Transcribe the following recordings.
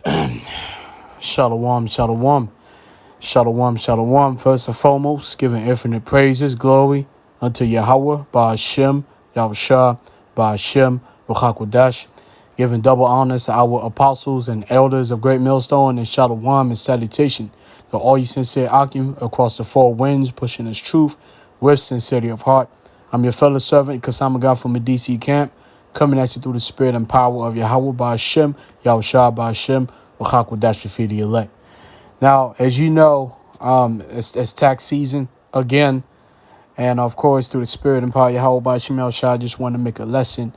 Shalom, shalom, shalom, shalom. First and foremost, giving infinite praises, glory unto Yahweh, Ba'ashem, Yahushua, Ba'ashem, Ruchakwadash. Giving double honors to our apostles and elders of Great Millstone, and shalom and salutation to all you sincere Akim across the four winds, pushing His truth with sincerity of heart. I'm your fellow servant, Kasama God from the DC camp, coming at you through the spirit and power of Yahweh, Ba'ashem, Yahushua, Ba'ashem, Ruchakwadash, for the elect. Now, as you know, it's tax season again. And of course, through the spirit and power of Yahweh, Ba'ashem, Yahushua, I just want to make a lesson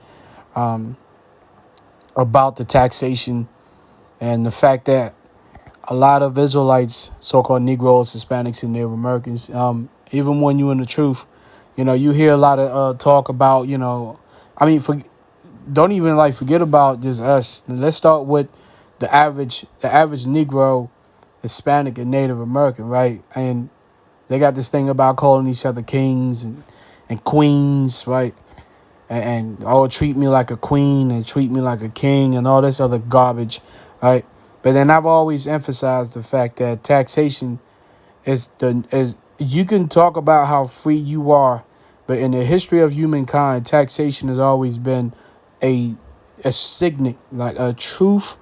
about the taxation and the fact that a lot of Israelites, so-called Negroes, Hispanics, and Native Americans, even when you're in the truth, you hear a lot of talk about, don't even forget about just us. Let's start with the average Negro, Hispanic, and Native American, right? And they got this thing about calling each other kings and queens, right? And treat me like a queen and treat me like a king and all this other garbage, right? But then I've always emphasized the fact that taxation is you can talk about how free you are, but in the history of humankind, taxation has always been a signet, like a truth,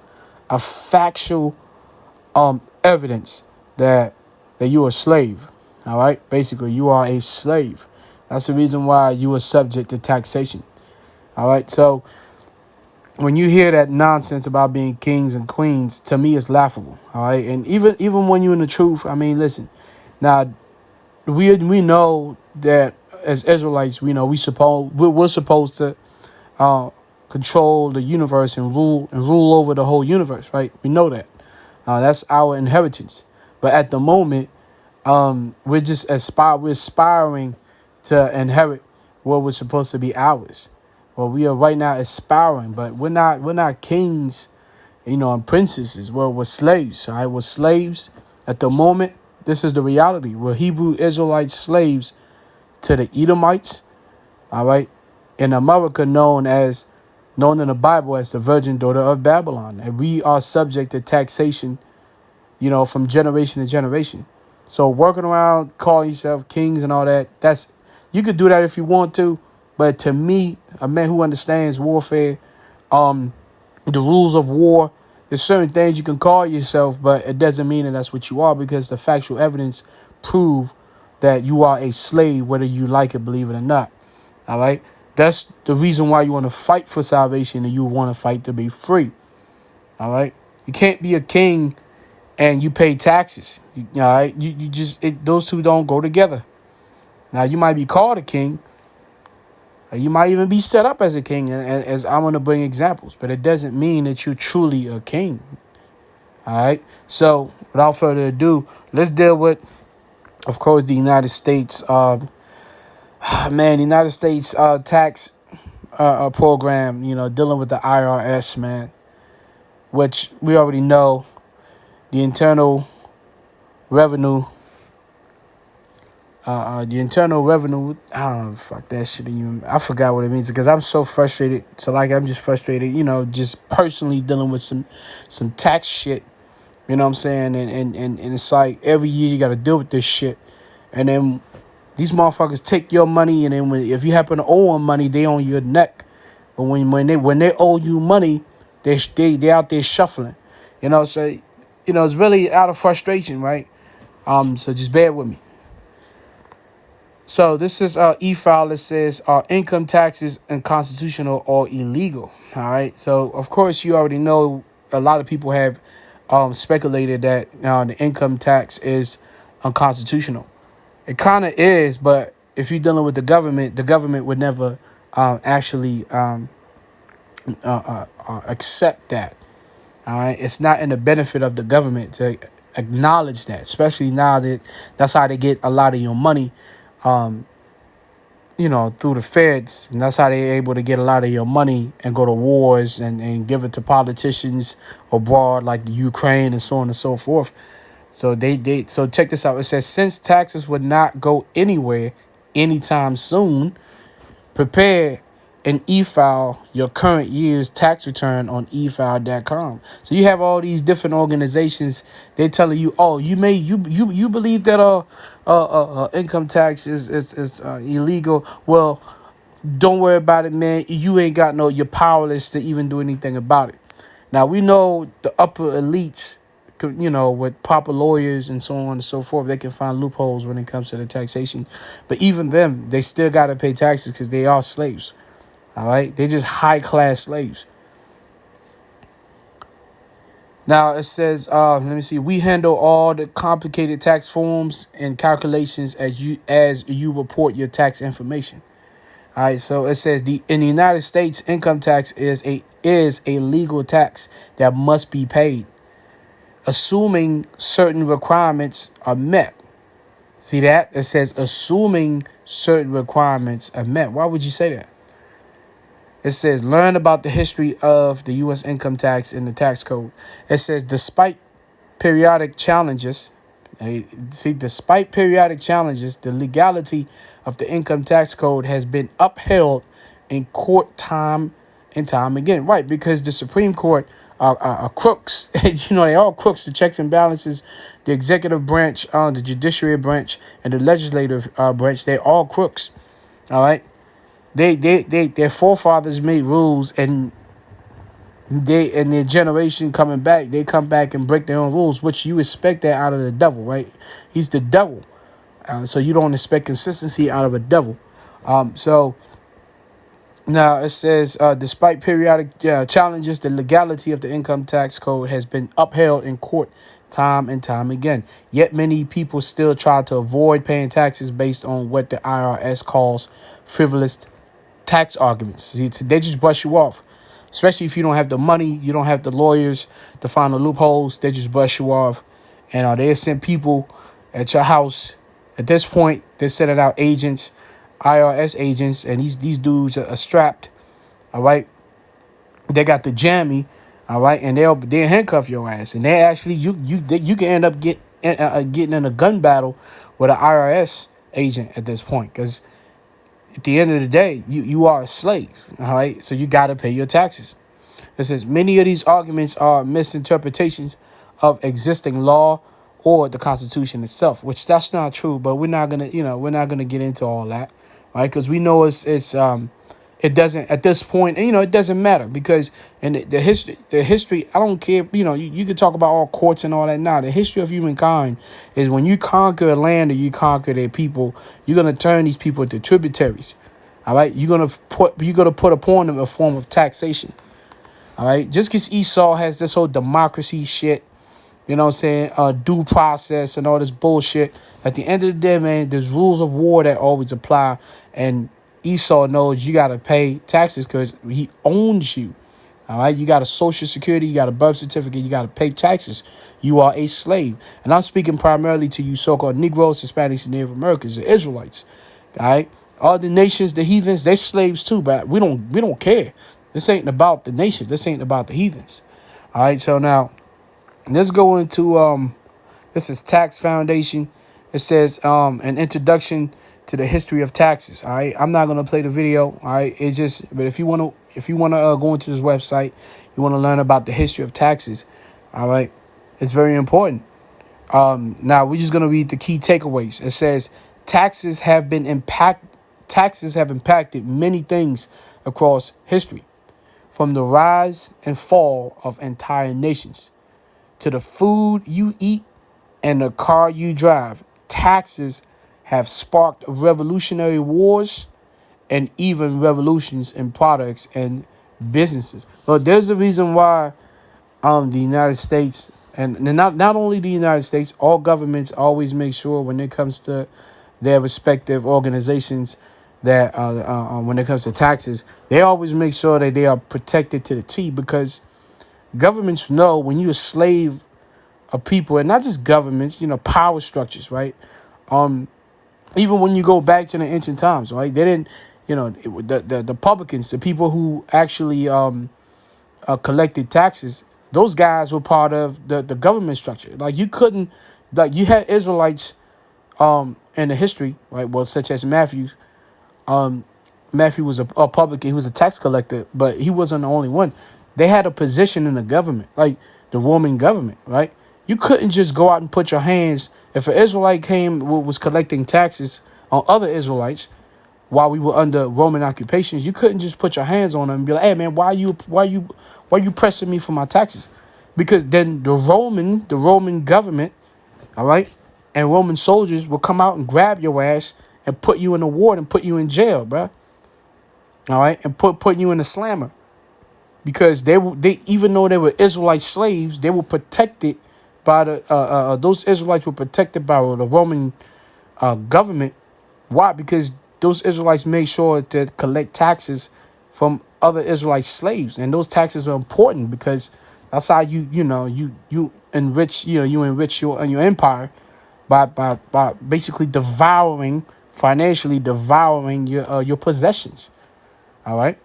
a factual evidence that you're a slave. All right, basically you are a slave. That's the reason why you are subject to taxation. All right, so when you hear that nonsense about being kings and queens, to me it's laughable. All right, and even when you're in the truth, I mean, listen. Now we know that as Israelites, we're supposed to control the universe and rule over the whole universe, right? We know that. That's our inheritance. But at the moment, we're aspiring to inherit what was supposed to be ours. Well, we are right now aspiring, but we're not kings, and princesses. Well, we're slaves. All right, we're slaves at the moment. This is the reality. We're Hebrew Israelite slaves to the Edomites. All right, in America, known in the Bible as the virgin daughter of Babylon, and we are subject to taxation, from generation to generation. So working around calling yourself kings and all that, you could do that if you want to, but to me, a man who understands warfare, the rules of war, there's certain things you can call yourself, but it doesn't mean that that's what you are, because the factual evidence prove that you are a slave, whether you like it, believe it or not. All right, that's the reason why you want to fight for salvation and you want to fight to be free. All right, you can't be a king and you pay taxes. All right, those two don't go together. Now you might be called a king, or you might even be set up as a king, as I'm going to bring examples, but it doesn't mean that you're truly a king. All right, so without further ado, let's deal with, of course, the United States. The United States tax program. Dealing with the IRS, man, which we already know. The Internal Revenue, I don't know, fuck that shit. I forgot what it means, because I'm so frustrated. So I'm just frustrated, just personally dealing with some tax shit. You know what I'm saying? And it's like every year you got to deal with this shit. And then these motherfuckers take your money, and then if you happen to owe them money, they on your neck. But when they owe you money, they out there shuffling. So it's really out of frustration, right? So just bear with me. So this is e-file that says income taxes unconstitutional or illegal. All right. So of course you already know a lot of people have speculated that the income tax is unconstitutional. It kind of is, but if you're dealing with the government would never actually accept that. All right, it's not in the benefit of the government to acknowledge that, especially now that that's how they get a lot of your money, through the feds, and that's how they're able to get a lot of your money and go to wars and give it to politicians abroad, like the Ukraine and so on and so forth. So so check this out. It says, since taxes would not go anywhere anytime soon, prepare and e-file your current year's tax return on efile.com. So you have all these different organizations. They're telling you, oh, you believe that income tax is illegal. Well, don't worry about it, man. You ain't got you're powerless to even do anything about it. Now, we know the upper elites, with proper lawyers and so on and so forth, they can find loopholes when it comes to the taxation. But even them, they still got to pay taxes because they are slaves. All right? They're just high-class slaves. Now, it says, let me see. We handle all the complicated tax forms and calculations as you report your tax information. All right, so it says in the United States, income tax is a legal tax that must be paid, assuming certain requirements are met. See that? It says assuming certain requirements are met. Why would you say that? It says learn about the history of the U.S. income tax in the tax code. It says despite periodic challenges, despite periodic challenges, the legality of the income tax code has been upheld in court time and time again. Right, because the Supreme Court are crooks. They all crooks. The checks and balances, the executive branch, the judiciary branch, and the legislative branch, they're all crooks. All right. Their forefathers made rules, and their generation coming back, they come back and break their own rules, which you expect that out of the devil, right? He's the devil. So you don't expect consistency out of a devil. So now it says, despite periodic challenges, the legality of the income tax code has been upheld in court time and time again. Yet many people still try to avoid paying taxes based on what the IRS calls frivolous tax arguments. See, they just brush you off. Especially if you don't have the money, you don't have the lawyers to find the loopholes, they just brush you off. And they send people at your house. At this point, they're sending out agents, IRS agents, and these dudes are strapped. All right, they got the jammy. All right, and they'll handcuff your ass, and they actually you can end up getting in a gun battle with an IRS agent at this point, because at the end of the day, you are a slave. All right, so you got to pay your taxes. It says many of these arguments are misinterpretations of existing law or the Constitution itself, which that's not true. But we're not gonna get into all that, right? Because we know it doesn't at this point. It doesn't matter, because in the history, I don't care. You can talk about all courts and all that. Now, the history of humankind is when you conquer a land or you conquer their people, you're gonna turn these people into tributaries. All right, you're gonna put upon them a form of taxation. All right, just because Esau has this whole democracy shit, due process and all this bullshit. At the end of the day, man, there's rules of war that always apply, and Esau knows you got to pay taxes because he owns you. All right, you got a social security, you got a birth certificate, you got to pay taxes. You are a slave, and I'm speaking primarily to you so-called Negroes, Hispanics, and Native Americans, the Israelites. All right, all the nations, the heathens, they're slaves too, but we don't care. This ain't about the nations. This ain't about the heathens. All right, so now let's go into this is Tax Foundation. It says an introduction to the history of taxes. All right, I'm not gonna play the video. All right, it's just, but if you wanna go into this website, you wanna learn about the history of taxes. All right, it's very important. Now we're just gonna read the key takeaways. It says taxes have impacted many things across history, from the rise and fall of entire nations to the food you eat and the car you drive. Taxes have sparked revolutionary wars and even revolutions in products and businesses. But there's a reason why the United States, and not only the United States, all governments always make sure when it comes to their respective organizations that when it comes to taxes, they always make sure that they are protected to the T, because governments know when you're a slave of people, and not just governments, power structures, right? Even when you go back to the ancient times, right? They didn't, the publicans, the people who actually collected taxes, those guys were part of the government structure. Like you had Israelites in the history, right? Well, such as Matthew, Matthew was a publican. He was a tax collector, but he wasn't the only one. They had a position in the government, like the Roman government, right? You couldn't just go out and put your hands. If an Israelite was collecting taxes on other Israelites while we were under Roman occupations, you couldn't just put your hands on them and be like, "Hey, man, why you pressing me for my taxes?" Because then the Roman government, all right, and Roman soldiers will come out and grab your ass and put you in a ward and put you in jail, bruh. All right, and put you in a slammer, because they even though they were Israelite slaves, they were protected by those Israelites were protected by the Roman government. Why? Because those Israelites made sure to collect taxes from other Israelite slaves, and those taxes are important because that's how you enrich your empire by basically financially devouring your possessions. All right.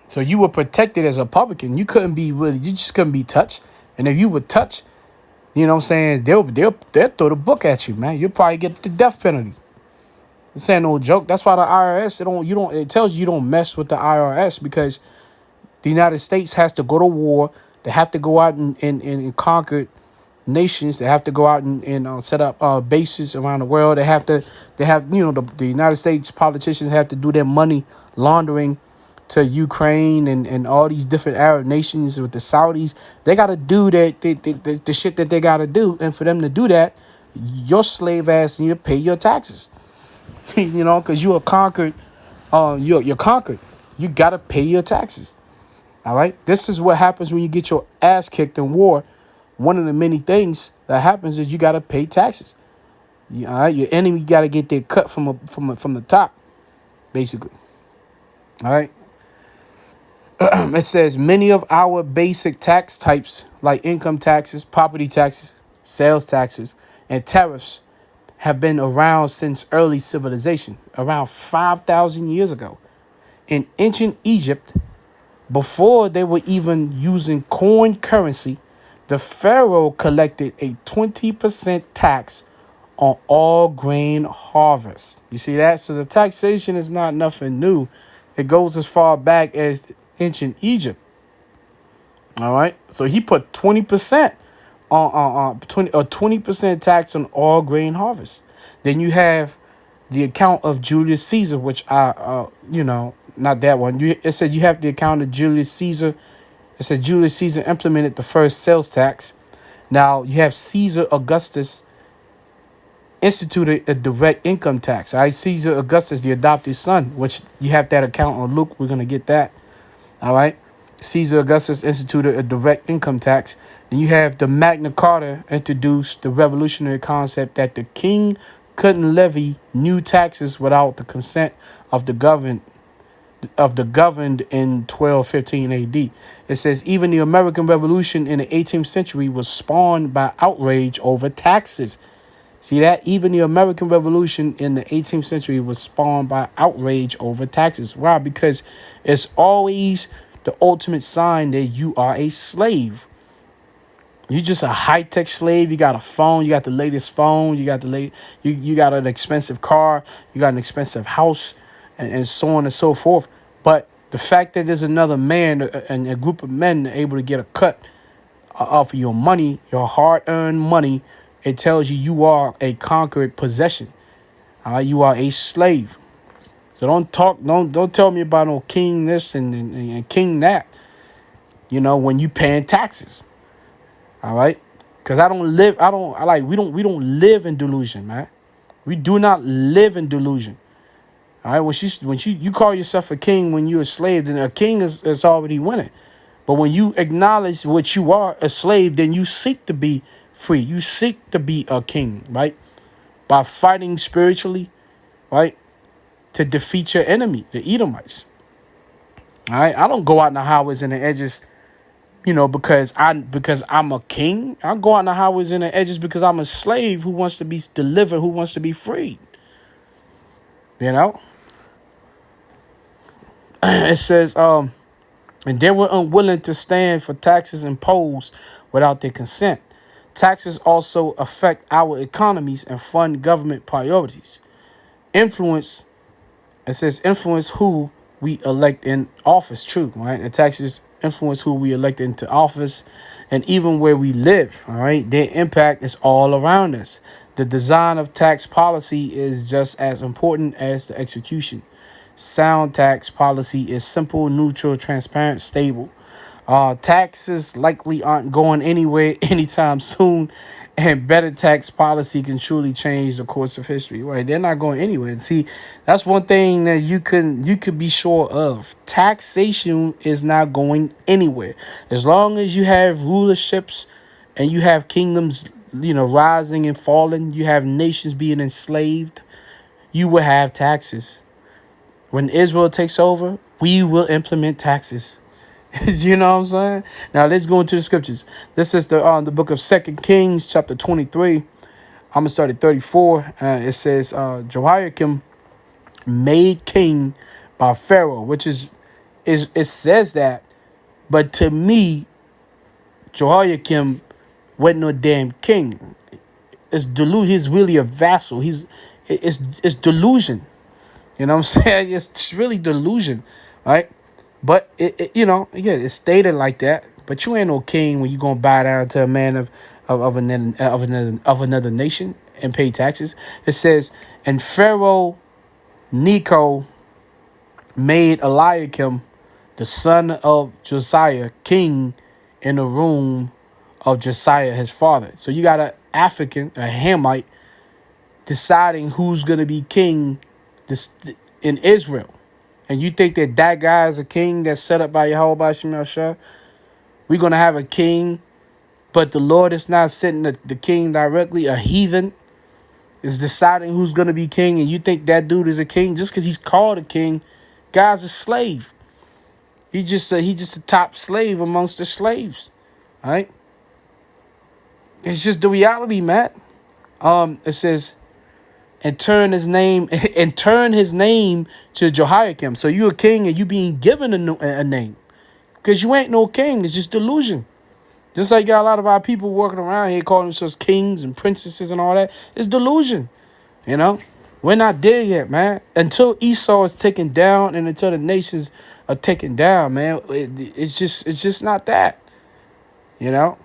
So you were protected as a publican. You just couldn't be touched. And if you were touched, you know what I'm saying, they'll throw the book at you, man. You'll probably get the death penalty. This ain't no joke. That's why the IRS, it tells you don't mess with the IRS, because the United States has to go to war. They have to go out and conquer nations. They have to go out and set up bases around the world. The United States politicians have to do their money laundering to Ukraine and all these different Arab nations with the Saudis. They got to do the shit that they got to do. And for them to do that, your slave ass need to pay your taxes. Because you are conquered. You're conquered. You got to pay your taxes. All right. This is what happens when you get your ass kicked in war. One of the many things that happens is you got to pay taxes. All right. Your enemy got to get their cut from the top, basically. All right. It says many of our basic tax types, like income taxes, property taxes, sales taxes, and tariffs, have been around since early civilization, around 5,000 years ago. In ancient Egypt, before they were even using coin currency, the pharaoh collected a 20% tax on all grain harvest. You see that? So the taxation is not nothing new. It goes as far back as ancient Egypt. All right. So he put 20% on 20% tax on all grain harvest. Then you have the account of Julius Caesar, which not that one. It said you have the account of Julius Caesar. It said Julius Caesar implemented the first sales tax. Now you have Caesar Augustus instituted a direct income tax. All right, Caesar Augustus, the adopted son, which you have that account on Luke. We're gonna get that. All right. Caesar Augustus instituted a direct income tax. And you have the Magna Carta introduced the revolutionary concept that the king couldn't levy new taxes without the consent of the governed in 1215 AD. It says even the American Revolution in the 18th century was spawned by outrage over taxes. See that? Even the American Revolution in the 18th century was spawned by outrage over taxes. Why? Because it's always the ultimate sign that you are a slave. You're just a high-tech slave. You got a phone. You got the latest phone. You got you got an expensive car. You got an expensive house, and so on and so forth. But the fact that there's another man and a group of men able to get a cut off of your money, your hard-earned money, it tells you are a conquered possession. You are a slave. So don't tell me about no king this and king that. When you paying taxes. All right, because we don't live in delusion, man. We do not live in delusion. All right, when you call yourself a king when you're a slave, then a king is already winning. But when you acknowledge what you are, a slave, then you seek to be free. You seek to be a king, right? By fighting spiritually, right? To defeat your enemy, the Edomites. All right, I don't go out in the highways and the edges, because I'm a king. I go out in the highways and the edges because I'm a slave who wants to be delivered, who wants to be freed. It says, and they were unwilling to stand for taxes imposed without their consent. Taxes also affect our economies and fund government priorities. Influence It says influence who we elect in office. True, right? The taxes influence who we elect into office, and even where we live. All right, their impact is all around us. The design of tax policy is just as important as the execution. Sound tax policy is simple, neutral, transparent, stable. Taxes likely aren't going anywhere anytime soon, and better tax policy can truly change the course of history. Right? They're not going anywhere. See, that's one thing that you could be sure of. Taxation is not going anywhere as long as you have rulerships and you have kingdoms, rising and falling. You have nations being enslaved. You will have taxes. When Israel takes over, we will implement taxes. You know what I'm saying? Now let's go into the scriptures. This is the book of 2 Kings, chapter 23. I'm gonna start at 34. It says Jehoiakim made king by Pharaoh, which is it says that, but to me, Jehoiakim wasn't no damn king. It's delusion. He's really a vassal. It's delusion. You know what I'm saying? It's really delusion, right? But again, it's stated like that. But you ain't no king when you gonna bow down to a man of another nation and pay taxes. It says, and Pharaoh Necho made Eliakim, the son of Josiah, king in the room of Josiah his father. So you got an African, a Hamite, deciding who's gonna be king in Israel. And you think that guy is a king that's set up by Yahweh Shemel Shah? We're going to have a king, but the Lord is not setting the king directly. A heathen is deciding who's going to be king, and you think that dude is a king just because he's called a king. Guy's a slave. He's just a top slave amongst the slaves, all right? It's just the reality, Matt. It says, and turn his name to Jehoiakim. So you a king and you being given a name, because you ain't no king. It's just delusion. Just like you got a lot of our people working around here calling themselves kings and princesses and all that. It's delusion. We're not there yet, man. Until Esau is taken down and until the nations are taken down, man, it's just not that. You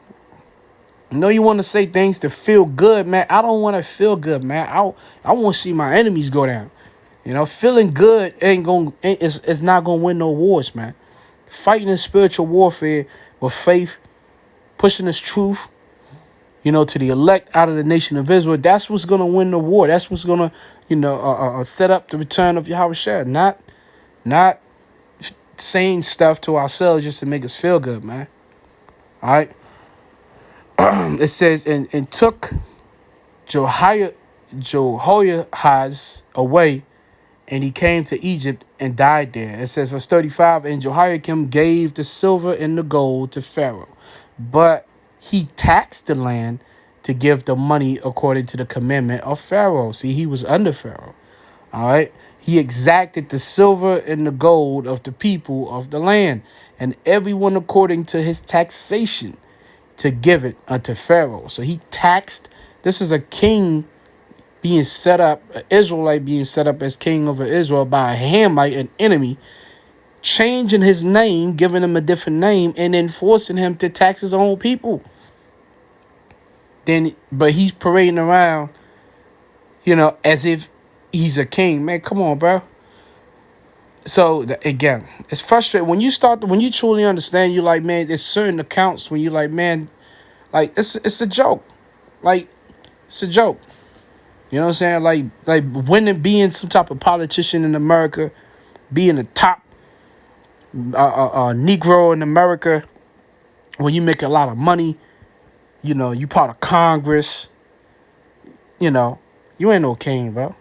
want to say things to feel good, man. I don't want to feel good, man. I want to see my enemies go down. Feeling good it's not gonna win no wars, man. Fighting in spiritual warfare with faith, pushing this truth, to the elect out of the nation of Israel. That's what's gonna win the war. That's what's gonna, set up the return of Yahweh Shah. Not saying stuff to ourselves just to make us feel good, man. All right. It says, and took Jehoiahaz away, and he came to Egypt and died there. It says, verse 35, and Jehoiakim gave the silver and the gold to Pharaoh, but he taxed the land to give the money according to the commandment of Pharaoh. See, he was under Pharaoh. All right. He exacted the silver and the gold of the people of the land, and everyone according to his taxation, to give it unto Pharaoh. So he taxed. This is a king being set up, an Israelite being set up as king over Israel by a Hamite, an enemy, changing his name, giving him a different name, and then forcing him to tax his own people. But he's parading around, as if he's a king. Man, come on, bro. So again, it's frustrating when you truly understand. You like, man, there's certain accounts when you like, man, like it's a joke, like it's a joke. You know what I'm saying? Like when being some type of politician in America, being a top Negro in America, when you make a lot of money, you part of Congress, you ain't no king, bro.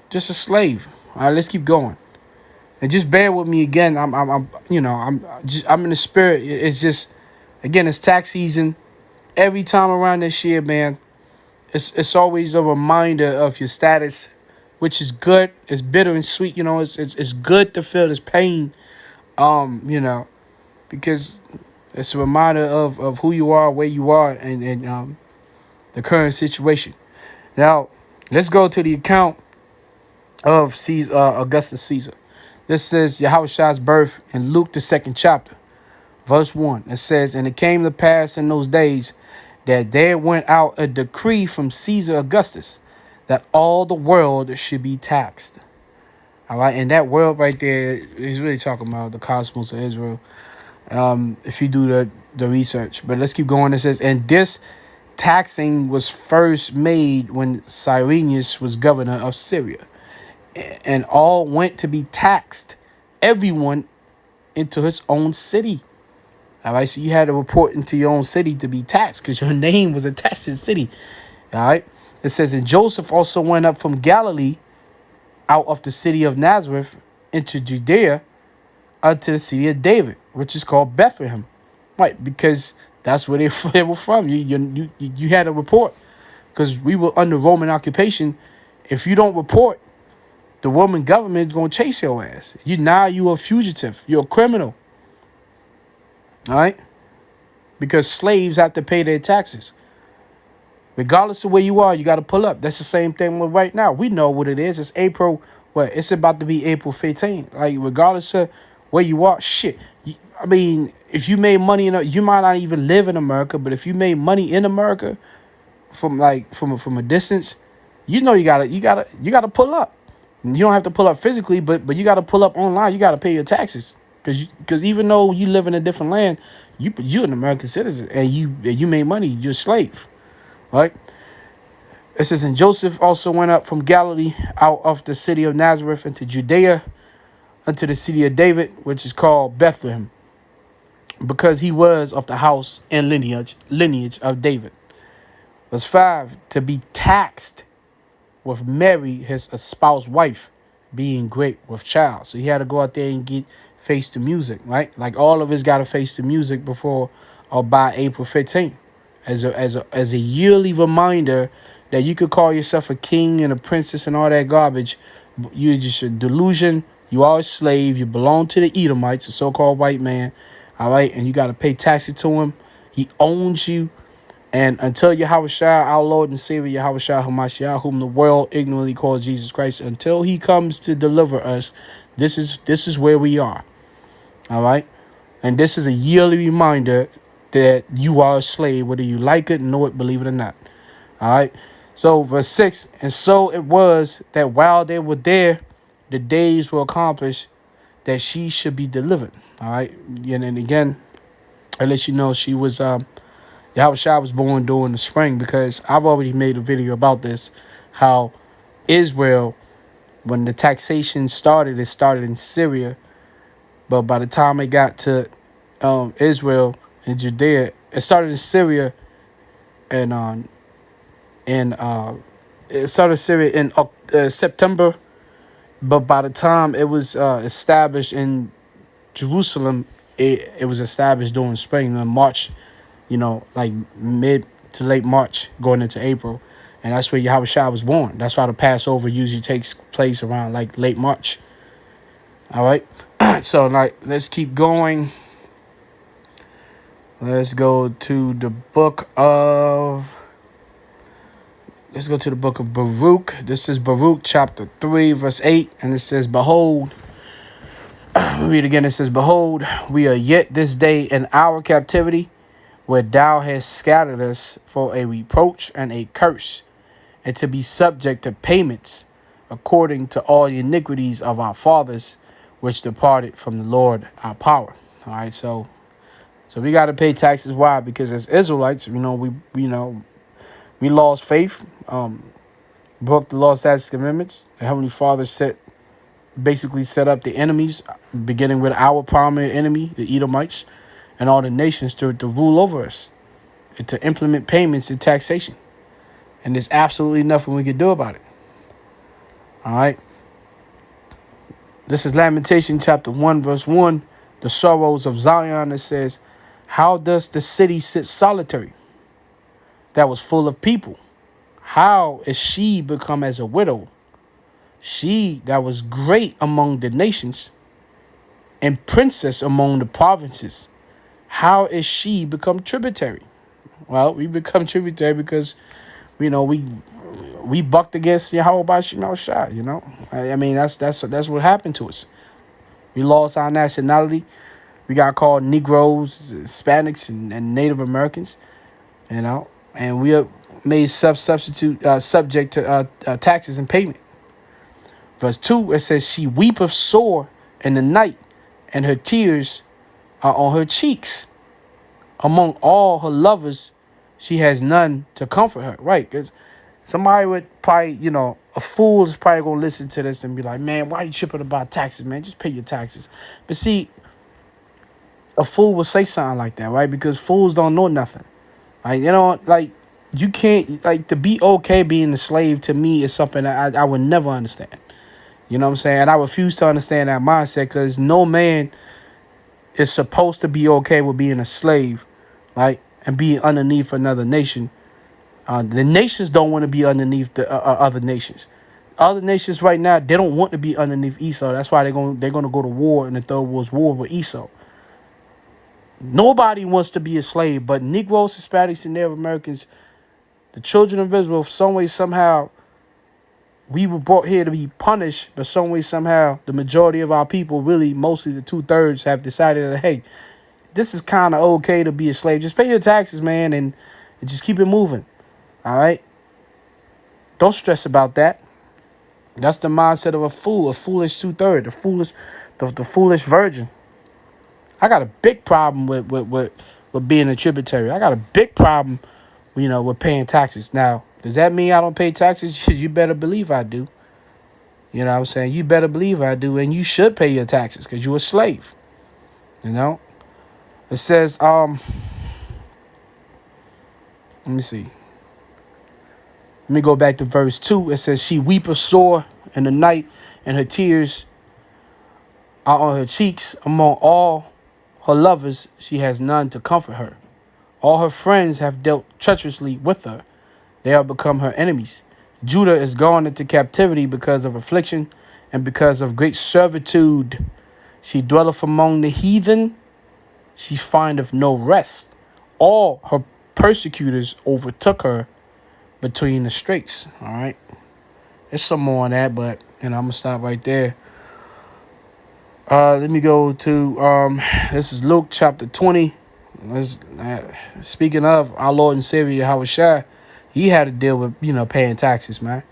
Just a slave. All right, let's keep going. And just bear with me again. I'm in the spirit. It's just, again, it's tax season. Every time around this year, man, it's always a reminder of your status, which is good. It's bitter and sweet. It's good to feel this pain. Because it's a reminder of who you are, where you are, and the current situation. Now, let's go to the account of Caesar, Augustus Caesar. This says Yahushua's birth in Luke, the 2nd chapter, verse 1. It says, "And it came to pass in those days that there went out a decree from Caesar Augustus that all the world should be taxed." All right, and that world right there is really talking about the cosmos of Israel. If you do the research, but let's keep going. It says, "And this taxing was first made when Cyrenius was governor of Syria, and all went to be taxed, everyone into his own city." All right, so you had to report into your own city to be taxed because your name was attached to the city. All right, it says, "And Joseph also went up from Galilee out of the city of Nazareth into Judea unto the city of David, which is called Bethlehem." Right, because that's where they were from. You had to report because we were under Roman occupation. If you don't report, the Roman government is going to chase your ass. You a fugitive. You're a criminal. All right? Because slaves have to pay their taxes. Regardless of where you are, you got to pull up. That's the same thing with right now. We know what it is. It's April. What? It's about to be April 15th. Like, regardless of where you are, shit. I mean, if you made money you might not even live in America, but if you made money in America from a distance, you gotta pull up. You don't have to pull up physically, but you got to pull up online. You got to pay your taxes because even though you live in a different land, you're an American citizen and you made money. You're a slave, right? It says, "And Joseph also went up from Galilee out of the city of Nazareth into Judea unto the city of David, which is called Bethlehem, because he was of the house and lineage of David." Verse 5, "To be taxed with Mary, his espoused wife, being great with child." So he had to go out there and face the music, right? Like all of us got to face the music before or by April 15th as a yearly reminder that you could call yourself a king and a princess and all that garbage. You're just a delusion. You are a slave. You belong to the Edomites, a so-called white man. All right. And you got to pay taxes to him. He owns you. And until Yahushua, our Lord and Savior, Yahushua HaMashiach, whom the world ignorantly calls Jesus Christ, until he comes to deliver us, this is where we are. All right. And this is a yearly reminder that you are a slave, whether you like it, know it, believe it or not. All right. So verse 6, "And so it was that while they were there, the days were accomplished that she should be delivered." All right. And then again, I let you know she was Yahushua was born during the spring, because I've already made a video about this, how Israel, when the taxation started, it started in Syria, but by the time it got to Israel and Judea, it started in Syria and it started Syria in September, but by the time it was established in Jerusalem, it was established during spring in March. Like mid to late March going into April. And that's where Yahushua was born. That's why the Passover usually takes place around like late March. All right. So let's keep going. Let's go to the book of Baruch. This is Baruch chapter 3, verse 8. And it says, "Behold," read again. It says, "Behold, we are yet this day in our captivity, where thou hast scattered us for a reproach and a curse, and to be subject to payments, according to all the iniquities of our fathers, which departed from the Lord our power." All right, so we got to pay taxes. Why? Because as Israelites, we lost faith, broke the law, statutes, commandments. The Heavenly Father basically set up the enemies, beginning with our primary enemy, the Edomites, and all the nations to rule over us and to implement payments and taxation. And there's absolutely nothing we can do about it. All right. This is Lamentation chapter 1, verse 1. "The sorrows of Zion," it says, "How does the city sit solitary that was full of people? How is she become as a widow? She that was great among the nations and princess among the provinces. How is she become tributary?" Well, we become tributary because, we we bucked against Yahweh Shemel Shah, you know. I mean, that's what happened to us. We lost our nationality. We got called Negroes, Hispanics, and Native Americans, you know, and we are made subject to taxes and payment. Verse 2, it says, she weepeth sore in the night, and her tears are on her cheeks. Among all her lovers, she has none to comfort her. Right, because somebody would probably, you know, a fool is probably going to listen to this and be like, man, why are you tripping about taxes, man? Just pay your taxes. But see, a fool will say something like that, right? Because fools don't know nothing. Like, you know, like, you can't, like, to be okay being a slave to me is something that I would never understand. You know what I'm saying? And I refuse to understand that mindset, because no man is supposed to be okay with being a slave, right? And being underneath another nation. The nations don't want to be underneath the other nations. Other nations right now, they don't want to be underneath Esau. That's why they're going to go to war in the Third World War with Esau. Nobody wants to be a slave, but Negroes, Hispanics, and Native Americans, the children of Israel, some way, somehow, we were brought here to be punished, but some way, somehow, the majority of our people, really, mostly the 2/3, have decided that, hey, this is kind of okay to be a slave. Just pay your taxes, man, and just keep it moving. All right? Don't stress about that. That's the mindset of a fool, a foolish 2/3, the foolish virgin. I got a big problem with being a tributary. I got a big problem, you know, with paying taxes. Now, does that mean I don't pay taxes? You better believe I do. You know what I'm saying? You better believe I do. And you should pay your taxes because you're a slave. You know? It says, let me see. Let me go back to verse 2. It says, she weepeth sore in the night, and her tears are on her cheeks. Among all her lovers, she has none to comfort her. All her friends have dealt treacherously with her. They are become her enemies. Judah is gone into captivity because of affliction and because of great servitude. She dwelleth among the heathen. She findeth no rest. All her persecutors overtook her between the straits. All right. There's some more on that, but, you know, I'm going to stop right there. Let me go to, this is Luke chapter 20. Speaking of our Lord and Savior, Yahweh Shai, he had to deal with, you know, paying taxes, man.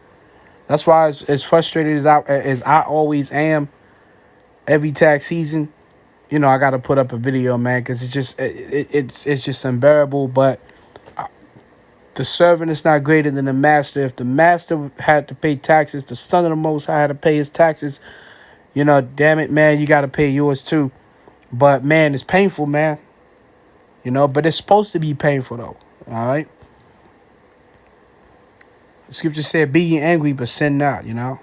That's why as frustrated as I always am every tax season, you know, I got to put up a video, man, because it's just, it's just unbearable. But the servant is not greater than the master. If the master had to pay taxes, the son of the Most High had to pay his taxes. You know, damn it, man, you got to pay yours too. But, man, it's painful, man. You know, but it's supposed to be painful, though. All right? The scripture said, be ye angry, but sin not, you know.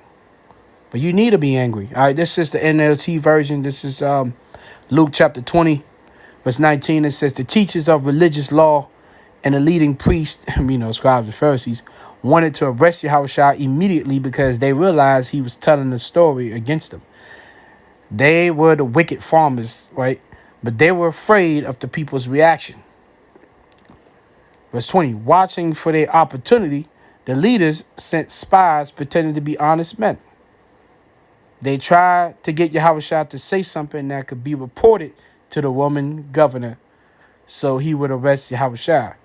But you need to be angry. All right, this is the NLT version. This is Luke chapter 20, verse 19. It says, the teachers of religious law and the leading priests, you know, scribes and Pharisees, wanted to arrest Yahushua immediately because they realized he was telling a story against them. They were the wicked farmers, right? But they were afraid of the people's reaction. Verse 20, watching for their opportunity, the leaders sent spies pretending to be honest men. They tried to get Yahushua to say something that could be reported to the Roman governor so he would arrest Yahushua.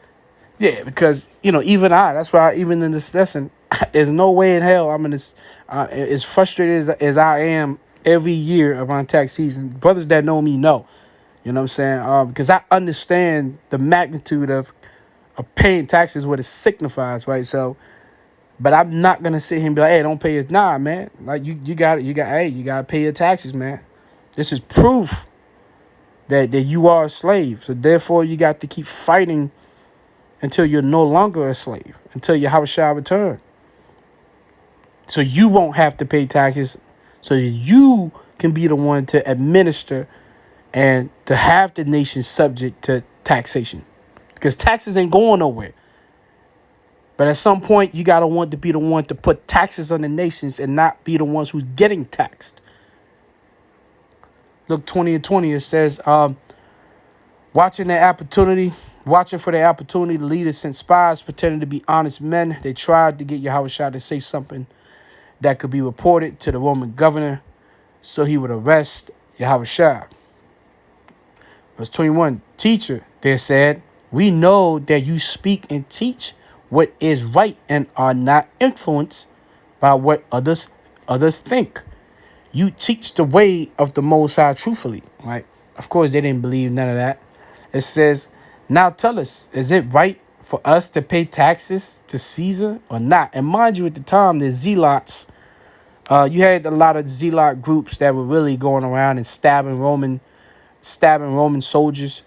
Yeah, because, you know, even that's why even in this lesson, there's no way in hell I'm in this, as frustrated as I am every year around tax season. Brothers that know me know, you know what I'm saying? Because I understand the magnitude of paying taxes, what it signifies, right? So, but I'm not gonna sit here and be like, hey, don't pay it. Nah, man. Like you gotta pay your taxes, man. This is proof that you are a slave. So therefore you got to keep fighting until you're no longer a slave, until Yahushua return. So you won't have to pay taxes, so you can be the one to administer and to have the nation subject to taxation. Because taxes ain't going nowhere. But at some point, you got to want to be the one to put taxes on the nations and not be the ones who's getting taxed. Look, 20 and 20, it says, watching the opportunity, Watching for the opportunity, the leaders sent spies pretending to be honest men. They tried to get Yahushua to say something that could be reported to the Roman governor so he would arrest Yahushua. Verse 21, teacher, they said, we know that you speak and teach what is right and are not influenced by what others think. You teach the way of the Most High truthfully, right? Of course, they didn't believe none of that. It says, now tell us, is it right for us to pay taxes to Caesar or not? And mind you, at the time, the zealots, you had a lot of zealot groups that were really going around and stabbing Roman soldiers,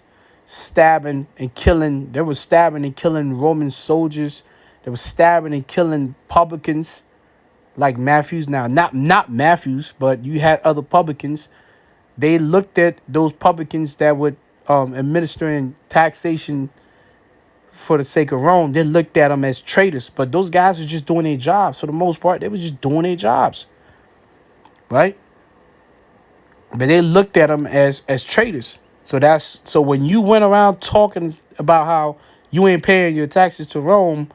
stabbing and killing. They were stabbing and killing Roman soldiers. They were stabbing and killing publicans like Matthews. Now, not Matthews, but you had other publicans. They looked at those publicans that would administering taxation for the sake of Rome. They looked at them as traitors, but those guys were just doing their jobs. For the most part, they were just doing their jobs, right? But they looked at them as traitors. So when you went around talking about how you ain't paying your taxes to Rome,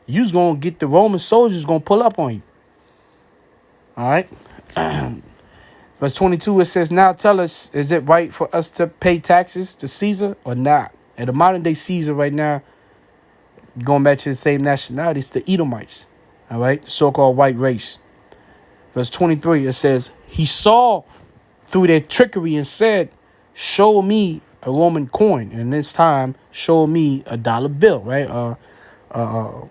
you's gonna get the Roman soldiers gonna pull up on you. All right. Verse 22, it says, now tell us, is it right for us to pay taxes to Caesar or not? And the modern day Caesar right now, going back to the same nationality, it's the Edomites. All right. The so-called white race. Verse 23, it says, he saw through their trickery and said, show me a Roman coin. And this time, show me a dollar bill, right? Or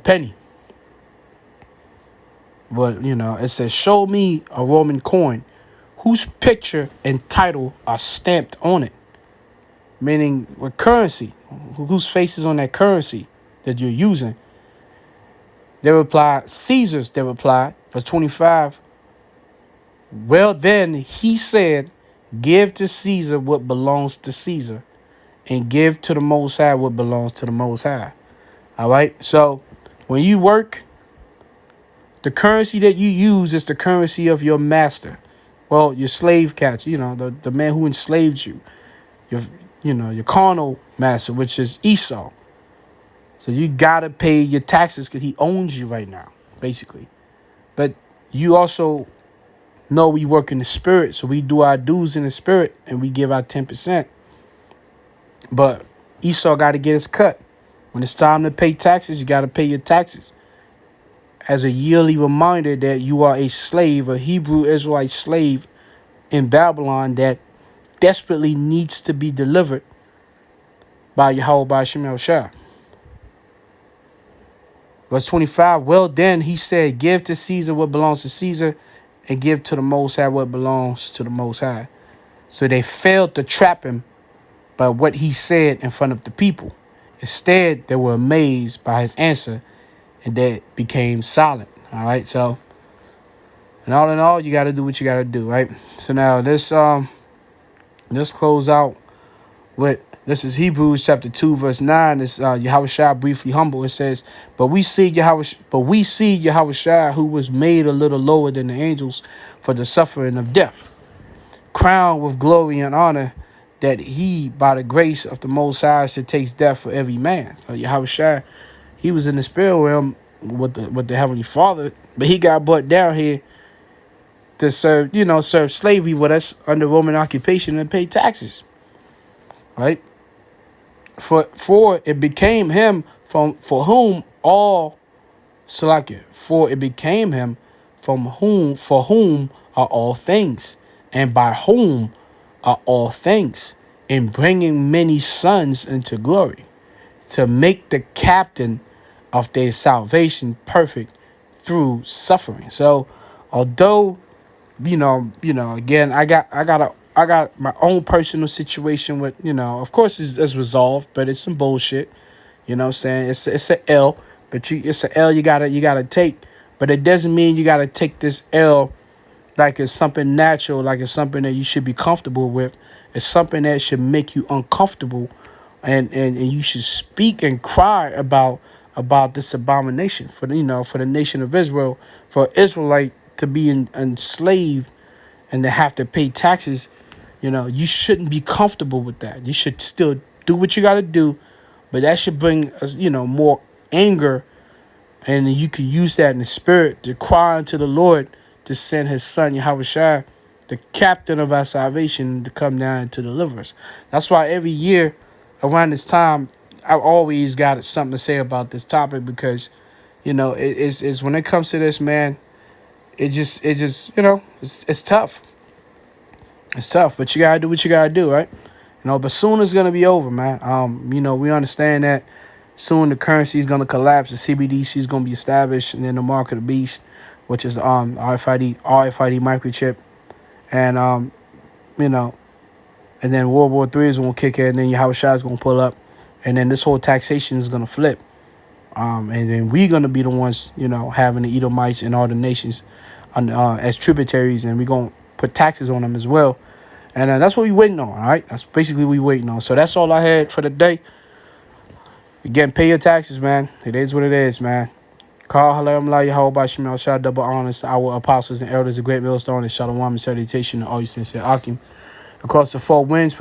penny. But, it says, show me a Roman coin whose picture and title are stamped on it. Meaning with currency, whose face is on that currency that you're using. They replied, Caesar's, they replied. Verse 25, well, then he said, give to Caesar what belongs to Caesar, and give to the Most High what belongs to the Most High. All right? So when you work, the currency that you use is the currency of your master. Well, your slave catcher, the man who enslaved you. Your carnal master, which is Esau. So you got to pay your taxes because he owns you right now, basically. But you also know we work in the spirit, so we do our dues in the spirit and we give our 10%. But Esau got to get his cut. When it's time to pay taxes, you got to pay your taxes. As a yearly reminder that you are a slave, a Hebrew Israelite slave in Babylon that desperately needs to be delivered by Yahweh Shemel Shah. Verse 25, well then he said, give to Caesar what belongs to Caesar and give to the Most High what belongs to the Most High. So they failed to trap him by what he said in front of the people. Instead, they were amazed by his answer and they became silent. All right, so and all in all, you got to do what you got to do, right? So now let's close out with, this is Hebrews chapter 2, verse 9. It's Yahushua briefly humble. It says, but we see Yahushua, who was made a little lower than the angels for the suffering of death, crowned with glory and honor, that he, by the grace of the Most High, should taste death for every man. So Yahushua, he was in the spirit realm with the Heavenly Father, but he got brought down here to serve slavery with us under Roman occupation and pay taxes. Right? For it became him for whom are all things, and by whom are all things, in bringing many sons into glory, to make the captain of their salvation perfect through suffering. So although again, I got my own personal situation with, of course it's resolved, but it's some bullshit. You know what I'm saying? It's an L, but it's an L you gotta take. But it doesn't mean you gotta take this L like it's something natural, like it's something that you should be comfortable with. It's something that should make you uncomfortable, and you should speak and cry about this abomination for the nation of Israel, for Israelite to be enslaved and to have to pay taxes. You shouldn't be comfortable with that. You should still do what you got to do, but that should bring us, more anger, and you can use that in the spirit to cry unto the Lord to send His Son Yahushua, the captain of our salvation, to come down to deliver us. That's why every year around this time, I always got something to say about this topic, because it's when it comes to this, man, it's tough. It's tough, but you gotta do what you gotta do, right? But soon it's gonna be over, man. We understand that soon the currency is gonna collapse, the CBDC is gonna be established, and then the mark of the beast, which is RFID microchip, and and then World War III is gonna kick in, and then Yahushua is gonna pull up, and then this whole taxation is gonna flip. And then we're gonna be the ones, having the Edomites and all the nations as tributaries, and we're gonna put taxes on them as well. And that's what we waiting on, all right? That's basically what we waiting on. So that's all I had for the day. Again, pay your taxes, man. It is what it is, man. Call Halam La Yahweh Shemel Shah, double honors to our apostles and elders, the great millstone, and shalom and salutation to all you sincere Akim across the four winds.